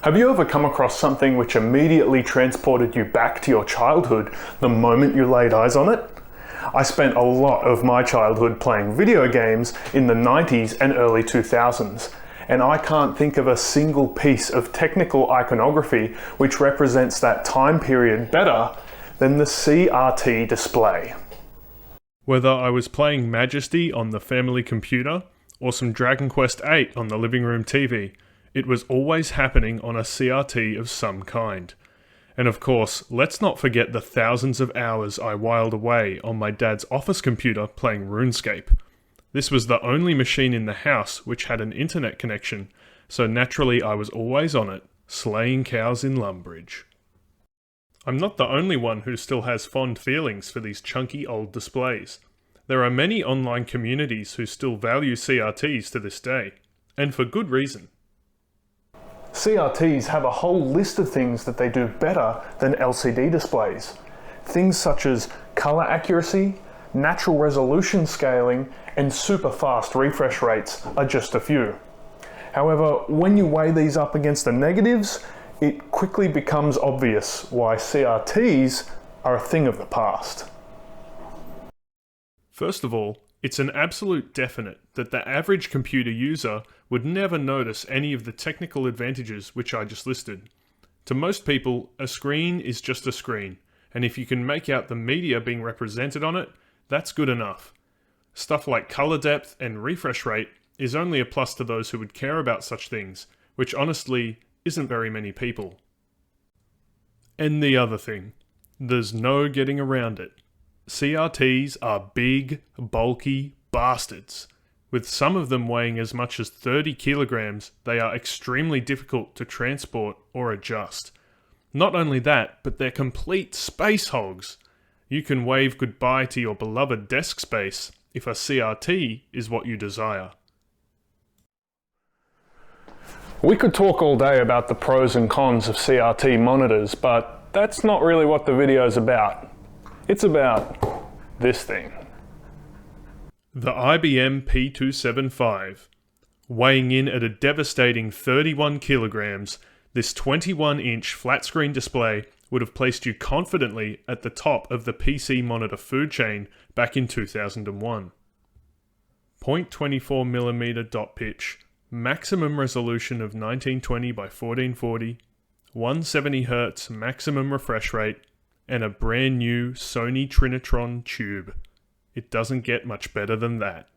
Have you ever come across something which immediately transported you back to your childhood the moment you laid eyes on it? I spent a lot of my childhood playing video games in the 90s and early 2000s, and I can't think of a single piece of technical iconography which represents that time period better than the CRT display. Whether I was playing Majesty on the family computer or some Dragon Quest VIII on the living room TV, it was always happening on a CRT of some kind. And of course, let's not forget the thousands of hours I whiled away on my dad's office computer playing RuneScape. This was the only machine in the house which had an internet connection, so naturally I was always on it, slaying cows in Lumbridge. I'm not the only one who still has fond feelings for these chunky old displays. There are many online communities who still value CRTs to this day, and for good reason. CRTs have a whole list of things that they do better than LCD displays. Things such as color accuracy, natural resolution scaling, and super fast refresh rates are just a few. However, when you weigh these up against the negatives, it quickly becomes obvious why CRTs are a thing of the past. First of all, it's an absolute definite that the average computer user would never notice any of the technical advantages which I just listed. To most people, a screen is just a screen, and if you can make out the media being represented on it, that's good enough. Stuff like color depth and refresh rate is only a plus to those who would care about such things, which honestly isn't very many people. And the other thing, there's no getting around it. CRTs are big, bulky bastards. With some of them weighing as much as 30 kilograms, they are extremely difficult to transport or adjust. Not only that, but they're complete space hogs. You can wave goodbye to your beloved desk space if a CRT is what you desire. We could talk all day about the pros and cons of CRT monitors, but that's not really what the video's about. It's about this thing. The IBM P275. Weighing in at a devastating 31 kilograms, this 21-inch flat-screen display would have placed you confidently at the top of the PC monitor food chain back in 2001. 0.24mm dot pitch, maximum resolution of 1920 by 1440, 170Hz maximum refresh rate, and a brand new Sony Trinitron tube. It doesn't get much better than that.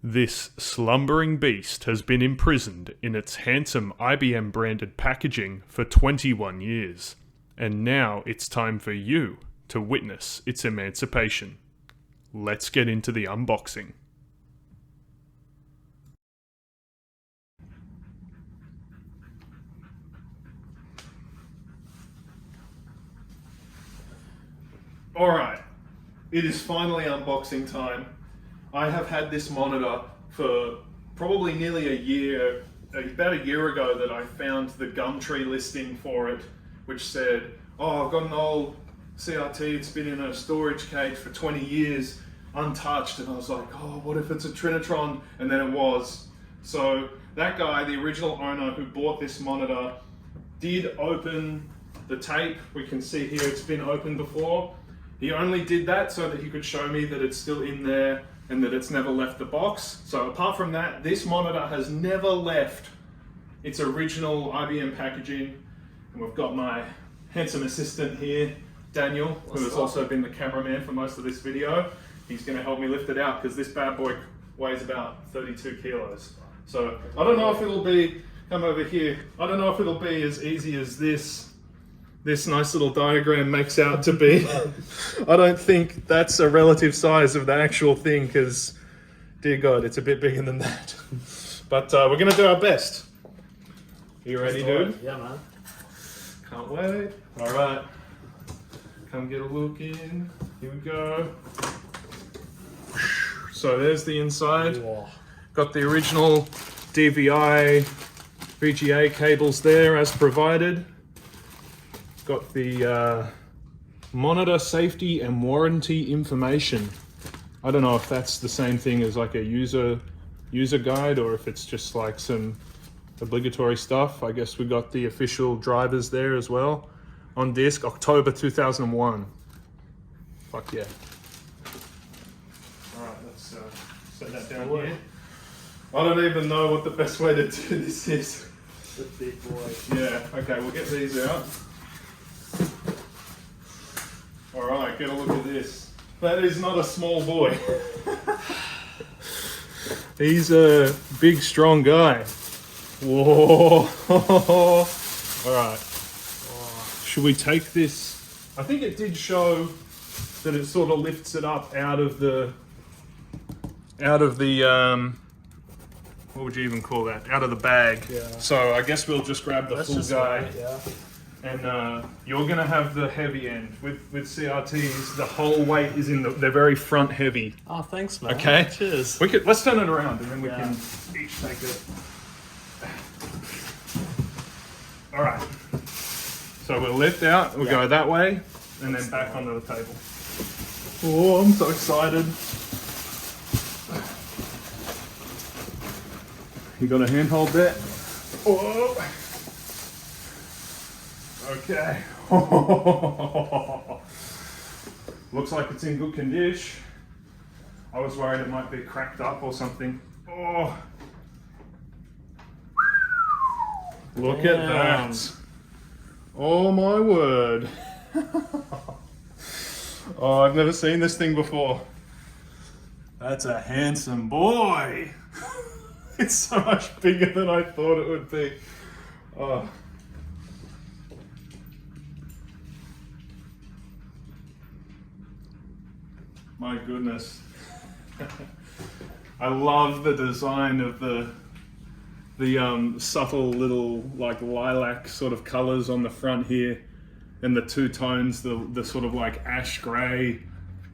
This slumbering beast has been imprisoned in its handsome IBM branded packaging for 21 years, and now it's time for you to witness its emancipation. Let's get into the unboxing. Alright, it is finally unboxing time. I have had this monitor for probably nearly a year, about a year ago that I found the Gumtree listing for it, which said, oh, I've got an old CRT, it's been in a storage cage for 20 years, untouched, and I was like, oh, what if it's a Trinitron? And then it was. So that guy, the original owner who bought this monitor, did open the tape. We can see here it's been opened before. He only did that so that he could show me that it's still in there and that it's never left the box. So apart from that, this monitor has never left its original IBM packaging. And we've got my handsome assistant here, Daniel, who has also been the cameraman for most of this video. He's going to help me lift it out because this bad boy weighs about 32 kilos. So I don't know if it'll be, come over here, I don't know if it'll be as easy as this nice little diagram makes out to be. I don't think that's a relative size of the actual thing because, dear God, it's a bit bigger than that. But we're going to do our best. You ready, dude? Yeah, man. Can't wait. All right. Come get a look in. Here we go. So there's the inside. Whoa. Got the original DVI VGA cables there as provided. Got the monitor safety and warranty information. I don't know if that's the same thing as like a user guide or if it's just like some obligatory stuff. I guess we got the official drivers there as well. On disc, October 2001. Fuck yeah. Alright, let's set that down here. I don't even know what the best way to do this is. The big boy. Yeah, okay, we'll get these out. Alright, get a look at this. That is not a small boy. He's a big, strong guy. Whoa. Alright. Should we take this? I think it did show that it sort of lifts it up out of the what would you even call that? Out of the bag. Yeah. So I guess we'll just grab the full guy. Right, yeah. And you're gonna have the heavy end. With CRTs, the whole weight is in they're very front heavy. Oh, thanks, man. Okay. Cheers. Let's turn it around and then we can each take it. All right. So we'll lift out, we'll go that way, and then back onto the table. Oh, I'm so excited. You got a handhold there? Oh. Okay. Looks like it's in good condition. I was worried it might be cracked up or something. Oh. Look at that. Oh my word. Oh, I've never seen this thing before. That's a handsome boy. It's so much bigger than I thought it would be. Oh. My goodness. I love the design of the subtle little like lilac sort of colors on the front here, and the two tones, the sort of like ash gray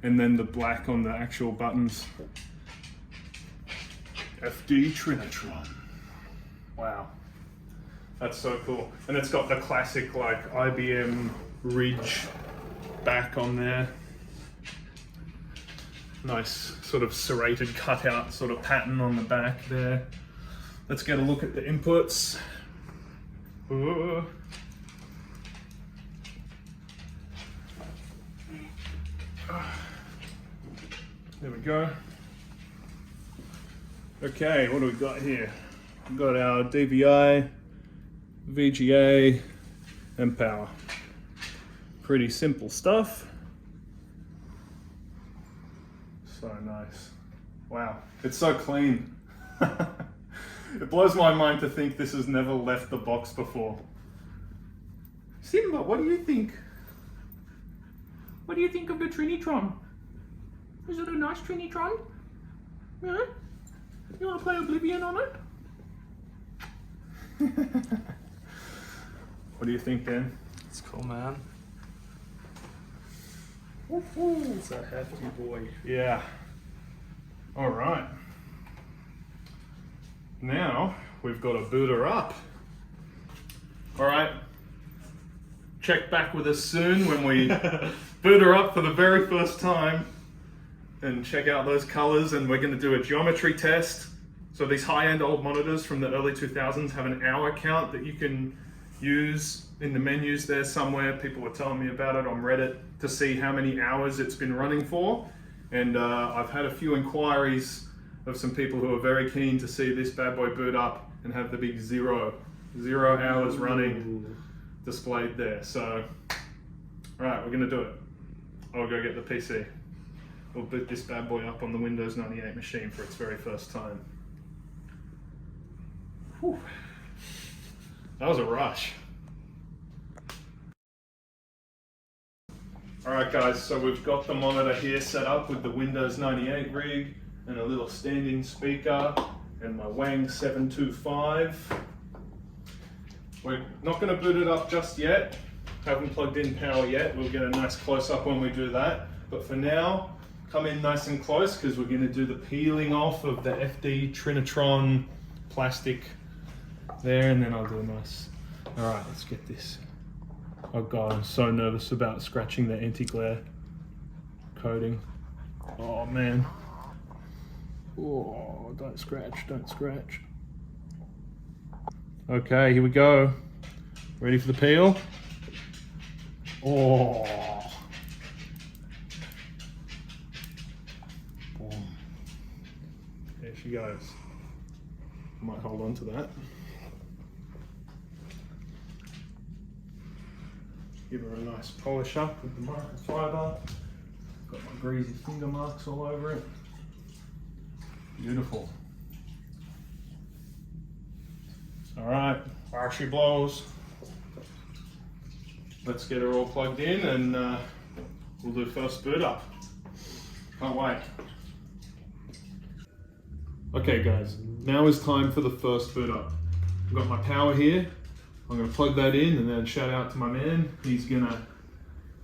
and then the black on the actual buttons. FD Trinitron. Wow. That's so cool. And it's got the classic like IBM Ridge back on there. Nice sort of serrated cutout sort of pattern on the back there. Let's get a look at the inputs. Ooh. There we go. Okay, what do we got here? We've got our DVI, VGA, and power. Pretty simple stuff. So nice. Wow, it's so clean. It blows my mind to think this has never left the box before. Simba, what do you think? What do you think of the Trinitron? Is it a nice Trinitron? Yeah? You want to play Oblivion on it? What do you think, Dan? It's cool, man. Woohoo! It's a hefty boy. Yeah. All right. Now we've got to boot her up. All right. Check back with us soon when we boot her up for the very first time and check out those colors. And we're going to do a geometry test. So these high-end old monitors from the early 2000s have an hour count that you can use in the menus there somewhere. People were telling me about it on Reddit to see how many hours it's been running for. And I've had a few inquiries of some people who are very keen to see this bad boy boot up and have the big zero hours running displayed there. So, all right, we're gonna do it. I'll go get the PC. We'll boot this bad boy up on the Windows 98 machine for its very first time. Whew. That was a rush. Alright guys, so we've got the monitor here set up with the Windows 98 rig and a little stand-in speaker and my Wang 725. We're not going to boot it up just yet. Haven't plugged in power yet. We'll get a nice close-up when we do that. But for now, come in nice and close because we're going to do the peeling off of the FD Trinitron plastic there, and then I'll do a nice... Alright, let's get this. Oh god, I'm so nervous about scratching the anti-glare coating. Oh man. Oh, don't scratch, don't scratch. Okay, here we go. Ready for the peel? Oh. Boom. There she goes. I might hold on to that. Give her a nice polish up with the microfiber. Got my greasy finger marks all over it. Beautiful. All right, fire she blows. Let's get her all plugged in and we'll do first boot up. Can't wait. Okay guys, now is time for the first boot up. I've got my power here. I'm gonna plug that in and then shout out to my man. He's gonna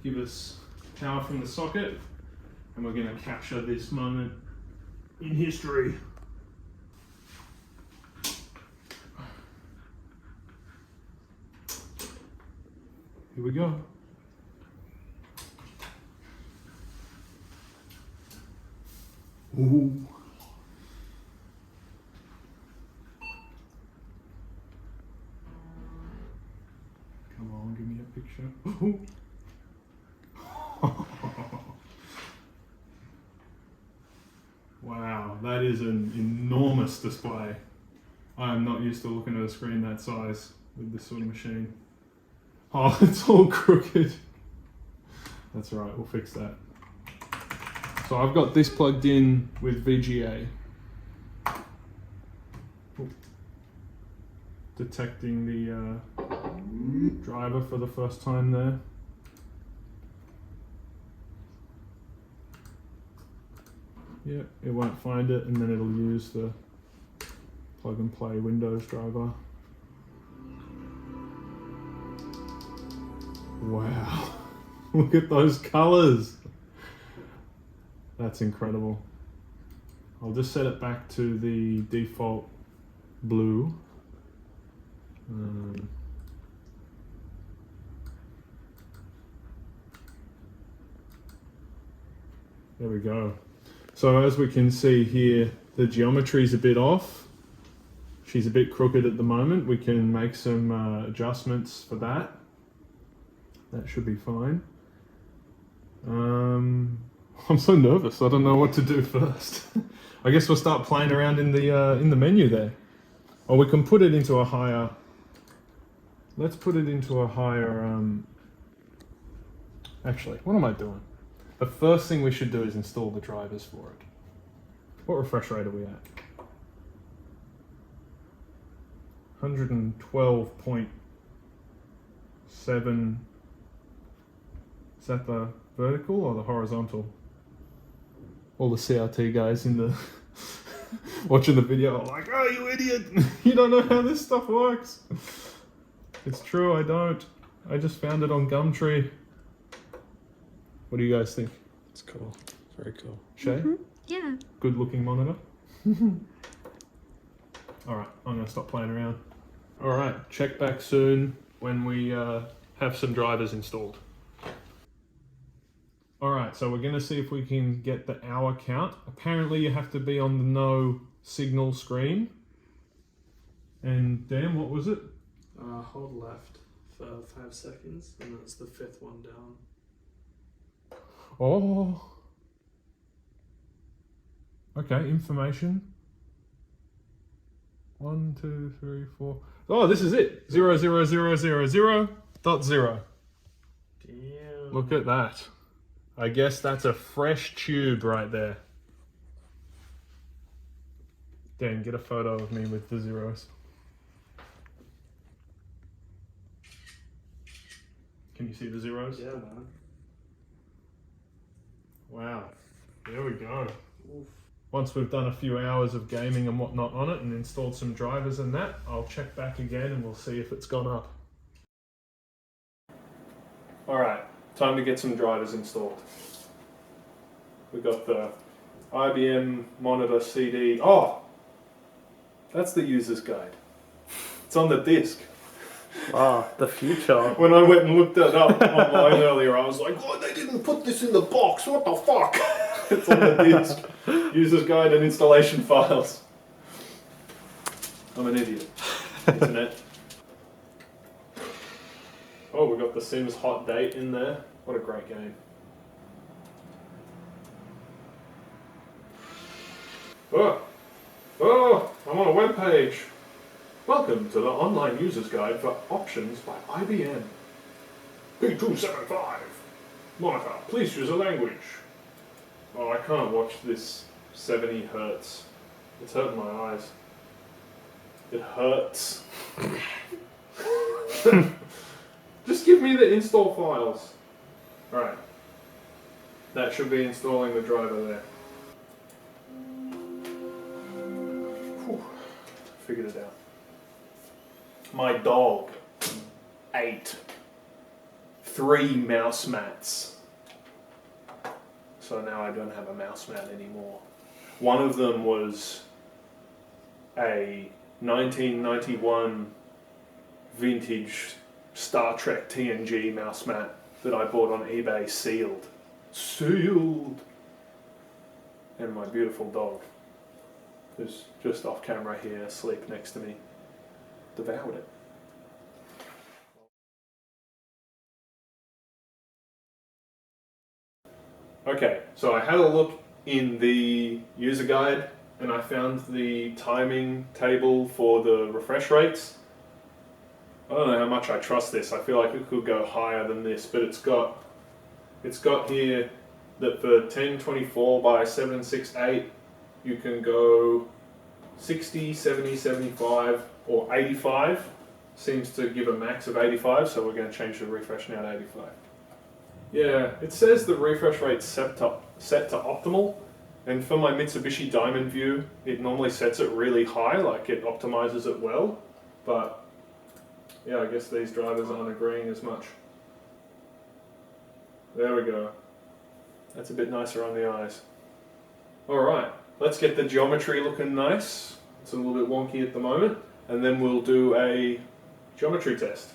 give us power from the socket and we're gonna capture this moment in history. Here we go. Ooh. Come on, give me a picture. Wow, that is an enormous display. I am not used to looking at a screen that size with this sort of machine. Oh, it's all crooked. That's all right, we'll fix that. So I've got this plugged in with VGA. Ooh. Detecting the driver for the first time there. Yeah, it won't find it and then it'll use the plug and play Windows driver. Wow, look at those colors. That's incredible. I'll just set it back to the default blue. There we go. So as we can see here, the geometry is a bit off. She's a bit crooked at the moment. We can make some adjustments for that. That should be fine. I'm so nervous. I don't know what to do first. I guess we'll start playing around in the menu there. Or we can put it into a higher. Let's put it into a higher. Actually, what am I doing? The first thing we should do is install the drivers for it. What refresh rate are we at? 112.7. Is that the vertical or the horizontal? All the CRT guys in the watching the video are like, oh, you idiot! You don't know how this stuff works. It's true, I don't. I just found it on Gumtree. What do you guys think? It's cool. Very cool. Shay? Yeah. Good looking monitor. Alright, I'm going to stop playing around. Alright, check back soon when we have some drivers installed. Alright, so we're going to see if we can get the hour count. Apparently you have to be on the no signal screen. And Dan, what was it? Hold left for 5 seconds, and that's the 5th one down. Oh. Okay, information. 1, 2, 3, 4. Oh, this is it. 00000.0. Damn. Look at that. I guess that's a fresh tube right there. Dan, get a photo of me with the zeros. Can you see the zeros? Yeah, man. Wow. There we go. Oof. Once we've done a few hours of gaming and whatnot on it and installed some drivers and that, I'll check back again and we'll see if it's gone up. Alright, time to get some drivers installed. We've got the IBM monitor CD. Oh! That's the user's guide. It's on the disc. Ah, the future. When I went and looked it up online earlier, I was like, oh, they didn't put this in the box, what the fuck? It's on the disc. User's guide and installation files. I'm an idiot. Internet. Oh, we got The Sims Hot Date in there. What a great game. Oh, I'm on a web page. Welcome to the online user's guide for options by IBM P275. Monitor, please choose a language. Oh, I can't watch this 70 hertz. It's hurting my eyes. It hurts. Just give me the install files. Alright. That should be installing the driver there. Whew. Figured it out. My dog ate 3 mouse mats. So now I don't have a mouse mat anymore. One of them was a 1991 vintage Star Trek TNG mouse mat that I bought on eBay sealed. Sealed! And my beautiful dog, who's just off camera here, asleep next to me, devoured it. Okay, so I had a look in the user guide and I found the timing table for the refresh rates. I don't know how much I trust this. I feel like it could go higher than this, but it's got here that for 1024 by 768 you can go 60, 70, 75 or 85. Seems to give a max of 85, so we're going to change the refresh now to 85. Yeah, it says the refresh rate's set to optimal, and for my Mitsubishi Diamond View, it normally sets it really high, like it optimizes it well, but yeah, I guess these drivers aren't agreeing as much. There we go. That's a bit nicer on the eyes. Alright, let's get the geometry looking nice. It's a little bit wonky at the moment, and then we'll do a geometry test.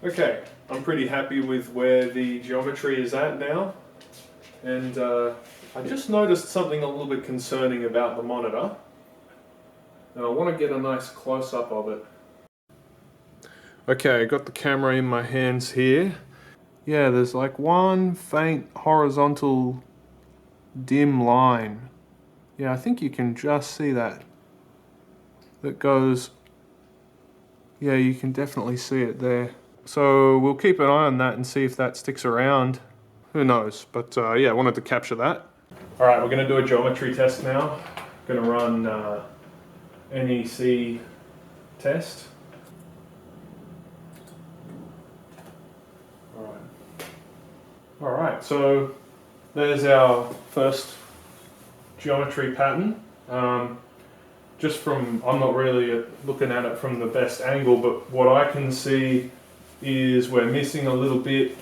Okay, I'm pretty happy with where the geometry is at now, and I just noticed something a little bit concerning about the monitor, and I want to get a nice close-up of it. Okay, I got the camera in my hands here. Yeah, there's like one faint horizontal dim line. Yeah, I think you can just see that. That goes, yeah, you can definitely see it there. So we'll keep an eye on that and see if that sticks around. Who knows, but yeah, I wanted to capture that. All right, we're gonna do a geometry test now. Gonna run NEC test. All right, so there's our first geometry pattern. Just from, I'm not really looking at it from the best angle, but what I can see is we're missing a little bit,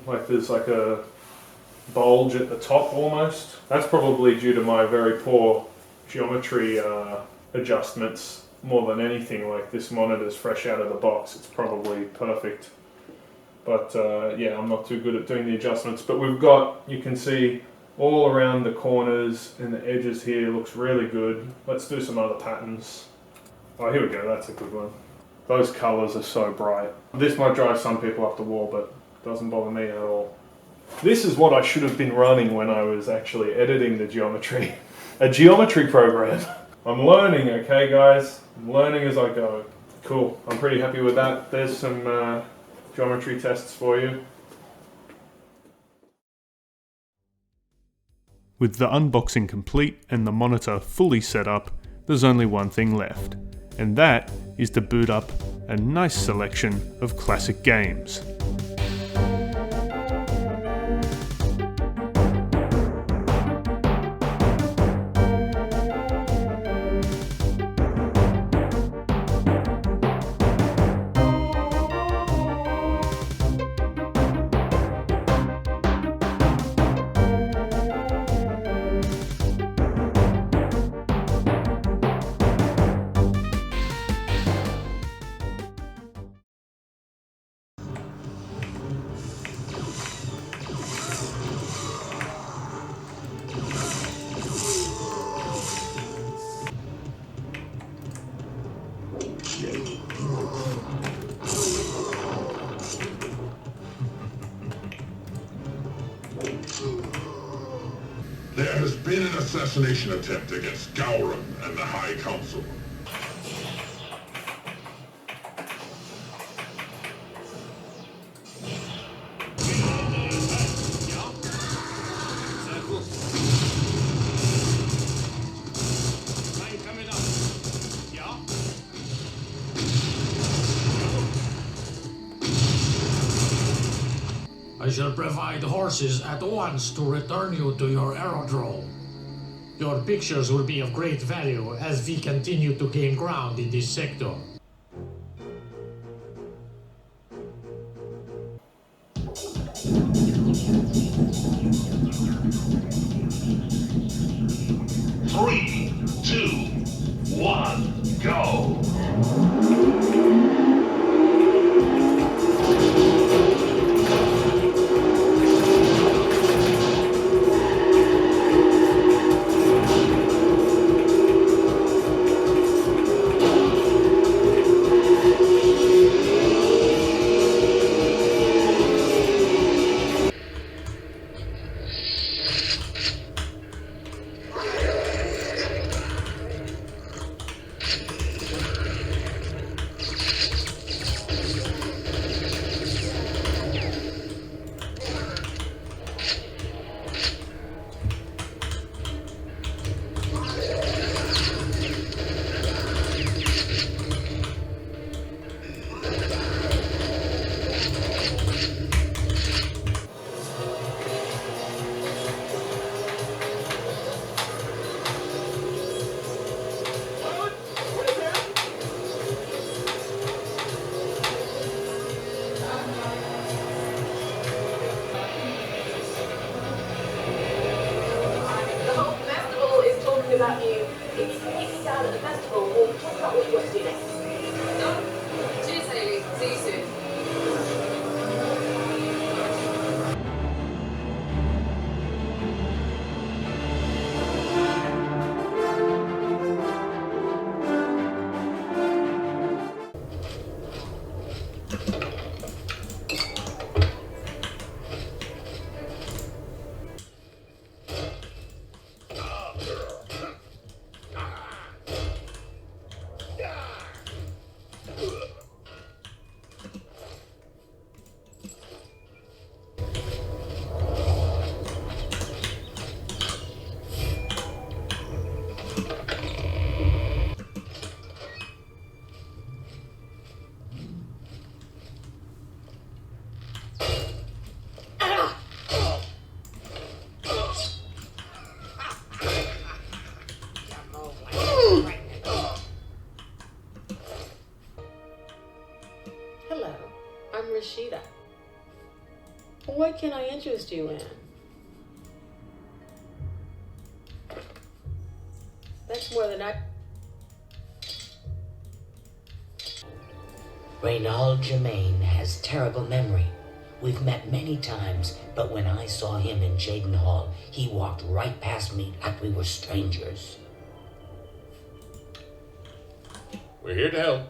like there's like a bulge at the top almost. That's probably due to my very poor geometry adjustments more than anything. Like this monitor's fresh out of the box, it's probably perfect. But yeah, I'm not too good at doing the adjustments. But we've got, you can see all around the corners and the edges here looks really good. Let's do some other patterns. Oh, here we go, that's a good one. Those colors are so bright. This might drive some people up the wall, but doesn't bother me at all. This is what I should have been running when I was actually editing the geometry. A geometry program. I'm learning, okay guys? I'm learning as I go. Cool, I'm pretty happy with that. There's some geometry tests for you. With the unboxing complete and the monitor fully set up, there's only one thing left, and that is to boot up a nice selection of classic games. There has been an assassination attempt against Gowron and the High Council. I shall provide horses at once to return you to your aerodrome. Your pictures will be of great value as we continue to gain ground in this sector. Three, two, one, go! About you. If you can meet me down at the festival, we'll talk about what you want to do next. Done. Cheers, Hayley. See you soon. Hello, I'm Rashida. What can I interest you in? That's more than I... Reynald Germain has terrible memory. We've met many times, but when I saw him in Jaden Hall, he walked right past me like we were strangers. We're here to help.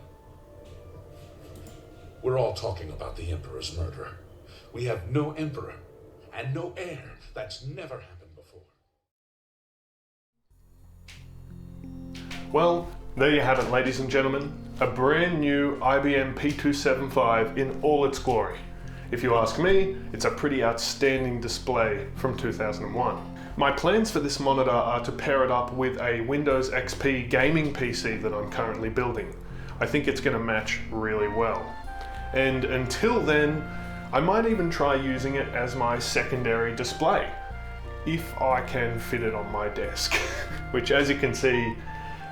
We're all talking about the Emperor's murder. We have no Emperor and no heir. That's never happened before. Well, there you have it, ladies and gentlemen. A brand new IBM P275 in all its glory. If you ask me, it's a pretty outstanding display from 2001. My plans for this monitor are to pair it up with a Windows XP gaming PC that I'm currently building. I think it's going to match really well. And until then, I might even try using it as my secondary display, if I can fit it on my desk, which, as you can see,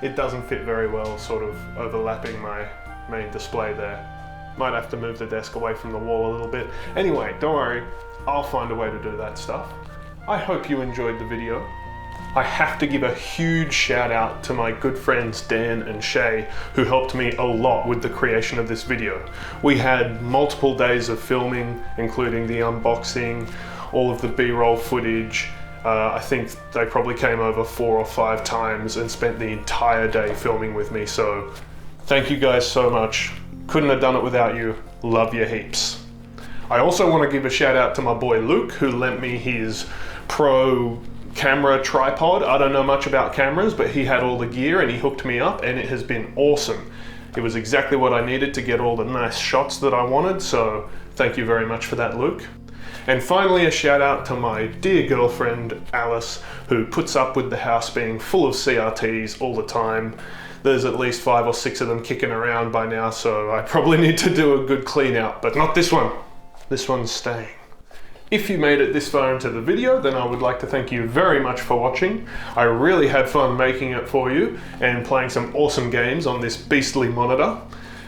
it doesn't fit very well, sort of overlapping my main display there. Might have to move the desk away from the wall a little bit. Anyway, don't worry, I'll find a way to do that stuff. I hope you enjoyed the video. I have to give a huge shout out to my good friends Dan and Shay, who helped me a lot with the creation of this video. We had multiple days of filming, including the unboxing, all of the B-roll footage. I think they probably came over 4 or 5 times and spent the entire day filming with me, so thank you guys so much. Couldn't have done it without you. Love you heaps. I also want to give a shout out to my boy Luke, who lent me his Pro camera tripod. I don't know much about cameras, but he had all the gear and he hooked me up, and it has been awesome. It was exactly what I needed to get all the nice shots that I wanted, so thank you very much for that, Luke. And finally, a shout out to my dear girlfriend, Alice, who puts up with the house being full of CRTs all the time. There's at least 5 or 6 of them kicking around by now, so I probably need to do a good clean out, but not this one. This one's staying. If you made it this far into the video, then I would like to thank you very much for watching. I really had fun making it for you and playing some awesome games on this beastly monitor.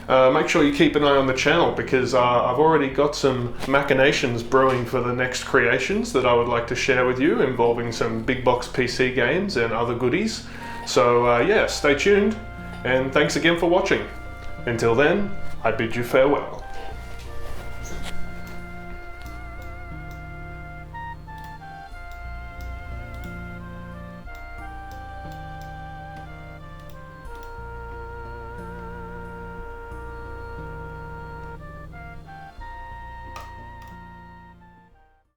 Make sure you keep an eye on the channel, because I've already got some machinations brewing for the next creations that I would like to share with you, involving some big box PC games and other goodies. So yeah, stay tuned, and thanks again for watching. Until then, I bid you farewell.